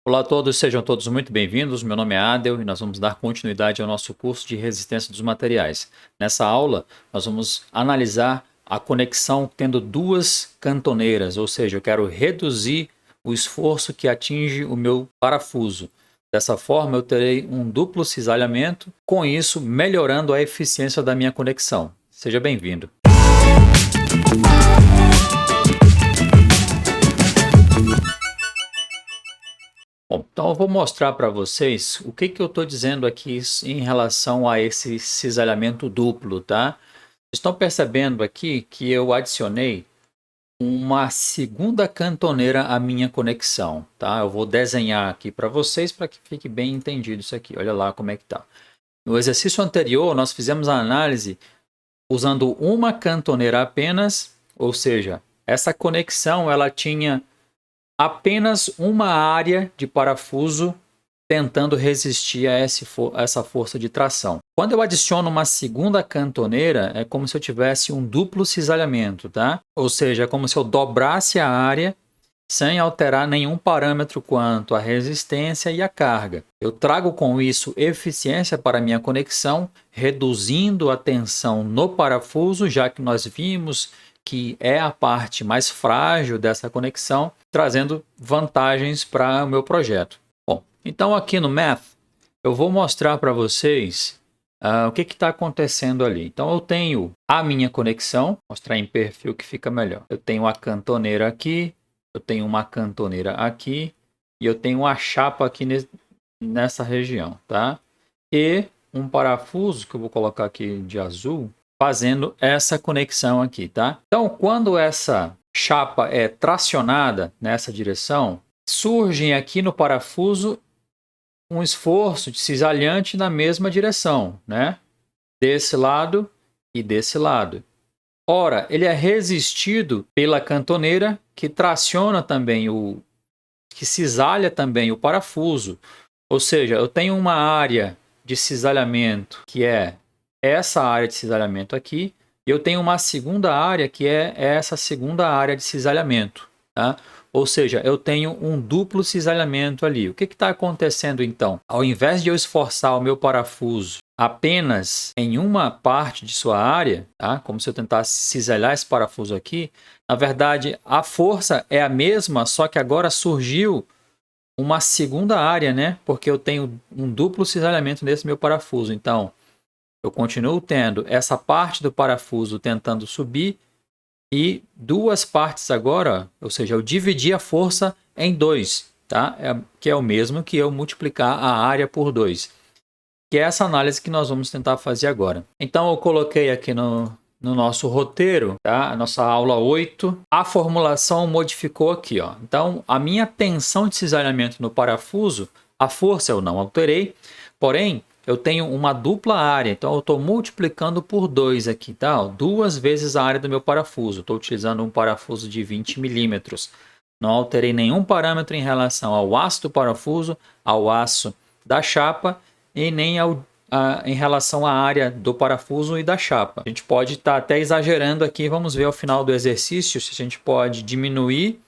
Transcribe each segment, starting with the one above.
Olá a todos, sejam todos muito bem-vindos. Meu nome é Adel e nós vamos dar continuidade ao nosso curso de resistência dos materiais. Nessa aula, nós vamos analisar a conexão tendo duas cantoneiras, ou seja, eu quero reduzir o esforço que atinge o meu parafuso. Dessa forma, eu terei um duplo cisalhamento, com isso melhorando a eficiência da minha conexão. Seja bem-vindo. Bom, então eu vou mostrar para vocês o que eu estou dizendo aqui em relação a esse cisalhamento duplo, tá? Estão percebendo aqui que eu adicionei uma segunda cantoneira à minha conexão, tá? Eu vou desenhar aqui para vocês para que fique bem entendido isso aqui. Olha lá como é que tá. No exercício anterior, nós fizemos a análise usando uma cantoneira apenas, ou seja, essa conexão ela tinha apenas uma área de parafuso tentando resistir a essa força de tração. Quando eu adiciono uma segunda cantoneira, é como se eu tivesse um duplo cisalhamento, tá? Ou seja, é como se eu dobrasse a área sem alterar nenhum parâmetro quanto à resistência e à carga. Eu trago com isso eficiência para a minha conexão, reduzindo a tensão no parafuso, já que nós vimos que é a parte mais frágil dessa conexão, trazendo vantagens para o meu projeto. Bom, então aqui no Math, eu vou mostrar para vocês o que está acontecendo ali. Então eu tenho a minha conexão, mostrar em perfil que fica melhor. Eu tenho a cantoneira aqui, eu tenho uma cantoneira aqui e eu tenho uma chapa aqui nessa região, tá? E um parafuso que eu vou colocar aqui de azul, fazendo essa conexão aqui, tá? Então, quando essa chapa é tracionada nessa direção, surge aqui no parafuso um esforço de cisalhante na mesma direção, né? Desse lado e desse lado. Ora, ele é resistido pela cantoneira que traciona também que cisalha também o parafuso. Ou seja, eu tenho uma área de cisalhamento que é essa área de cisalhamento aqui, e eu tenho uma segunda área que é essa segunda área de cisalhamento, tá? Ou seja, eu tenho um duplo cisalhamento ali. O que está acontecendo então? Ao invés de eu esforçar o meu parafuso apenas em uma parte de sua área, tá? Como se eu tentasse cisalhar esse parafuso aqui, na verdade a força é a mesma, só que agora surgiu uma segunda área, né? Porque eu tenho um duplo cisalhamento nesse meu parafuso. Então, eu continuo tendo essa parte do parafuso tentando subir e duas partes agora, ou seja, eu dividi a força em dois, tá? Que é o mesmo que eu multiplicar a área por 2, que é essa análise que nós vamos tentar fazer agora. Então, eu coloquei aqui no nosso roteiro, tá? A nossa aula 8, a formulação modificou aqui, ó. Então, a minha tensão de cisalhamento no parafuso, a força eu não alterei, porém, eu tenho uma dupla área, então eu estou multiplicando por 2 aqui, tá? Ó, 2 vezes a área do meu parafuso. Estou utilizando um parafuso de 20 milímetros. Não alterei nenhum parâmetro em relação ao aço do parafuso, ao aço da chapa e nem em relação à área do parafuso e da chapa. A gente pode estar até exagerando aqui, vamos ver ao final do exercício se a gente pode diminuir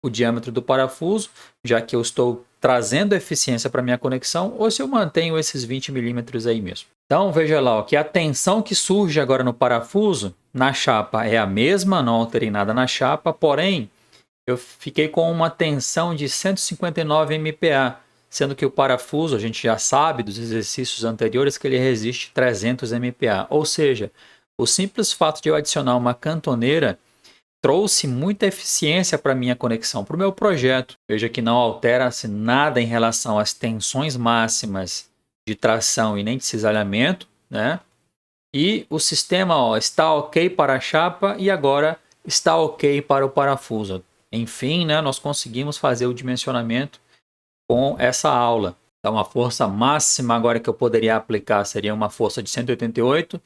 o diâmetro do parafuso, já que eu estou trazendo eficiência para minha conexão, ou se eu mantenho esses 20 milímetros aí mesmo. Então veja lá, ó, que a tensão que surge agora no parafuso, na chapa é a mesma, não alterei nada na chapa, porém eu fiquei com uma tensão de 159 MPa, sendo que o parafuso, a gente já sabe dos exercícios anteriores que ele resiste 300 MPa, ou seja, o simples fato de eu adicionar uma cantoneira trouxe muita eficiência para a minha conexão, para o meu projeto. Veja que não altera-se nada em relação às tensões máximas de tração e nem de cisalhamento, né? E o sistema, ó, está ok para a chapa e agora está ok para o parafuso. Enfim, né, nós conseguimos fazer o dimensionamento com essa aula. Então, a força máxima agora que eu poderia aplicar seria uma força de 188,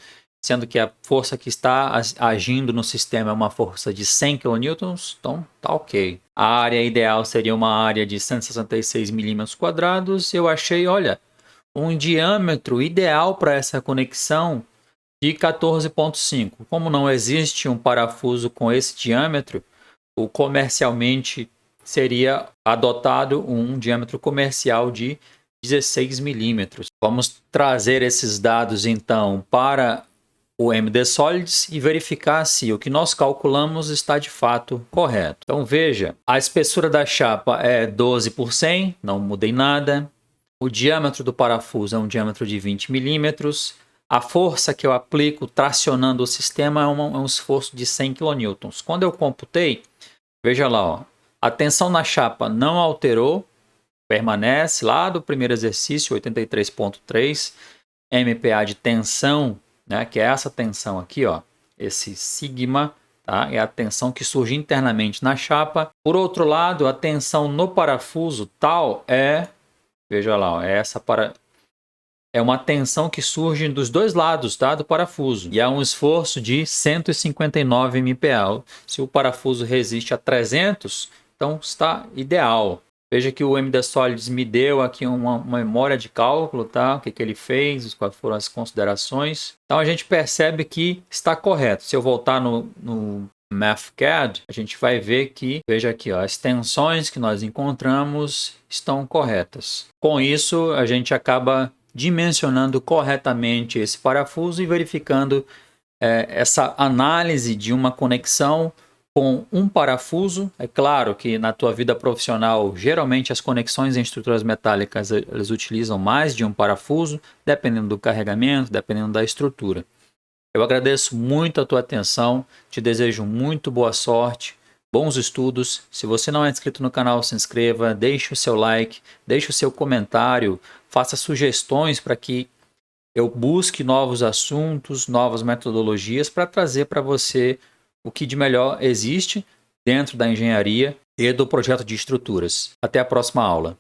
sendo que a força que está agindo no sistema é uma força de 100 kN, então tá ok. A área ideal seria uma área de 166 milímetros quadrados. Eu achei, olha, um diâmetro ideal para essa conexão de 14,5. Como não existe um parafuso com esse diâmetro, o comercialmente seria adotado um diâmetro comercial de 16 milímetros. Vamos trazer esses dados então para o MD Solids e verificar se o que nós calculamos está de fato correto. Então veja, a espessura da chapa é 12 por 100, não mudei nada. O diâmetro do parafuso é um diâmetro de 20 milímetros. A força que eu aplico tracionando o sistema é um esforço de 100 kN. Quando eu computei, veja lá, ó, a tensão na chapa não alterou, permanece lá do primeiro exercício, 83,3 MPa de tensão, né, que é essa tensão aqui, ó, esse sigma, tá, é a tensão que surge internamente na chapa. Por outro lado, a tensão no parafuso tal é, veja lá, ó, é uma tensão que surge dos dois lados, tá, do parafuso. E há um esforço de 159 MPa. Se o parafuso resiste a 300, então está ideal. Veja que o MD Solids me deu aqui uma memória de cálculo, tá? O que ele fez, quais foram as considerações. Então a gente percebe que está correto. Se eu voltar no MathCAD, a gente vai ver que, veja aqui, ó, as tensões que nós encontramos estão corretas. Com isso, a gente acaba dimensionando corretamente esse parafuso e verificando essa análise de uma conexão com um parafuso. É claro que na tua vida profissional, geralmente as conexões em estruturas metálicas elas utilizam mais de um parafuso, dependendo do carregamento, dependendo da estrutura. Eu agradeço muito a tua atenção, te desejo muito boa sorte, bons estudos. Se você não é inscrito no canal, se inscreva, deixe o seu like, deixe o seu comentário, faça sugestões para que eu busque novos assuntos, novas metodologias para trazer para você o que de melhor existe dentro da engenharia e do projeto de estruturas. Até a próxima aula.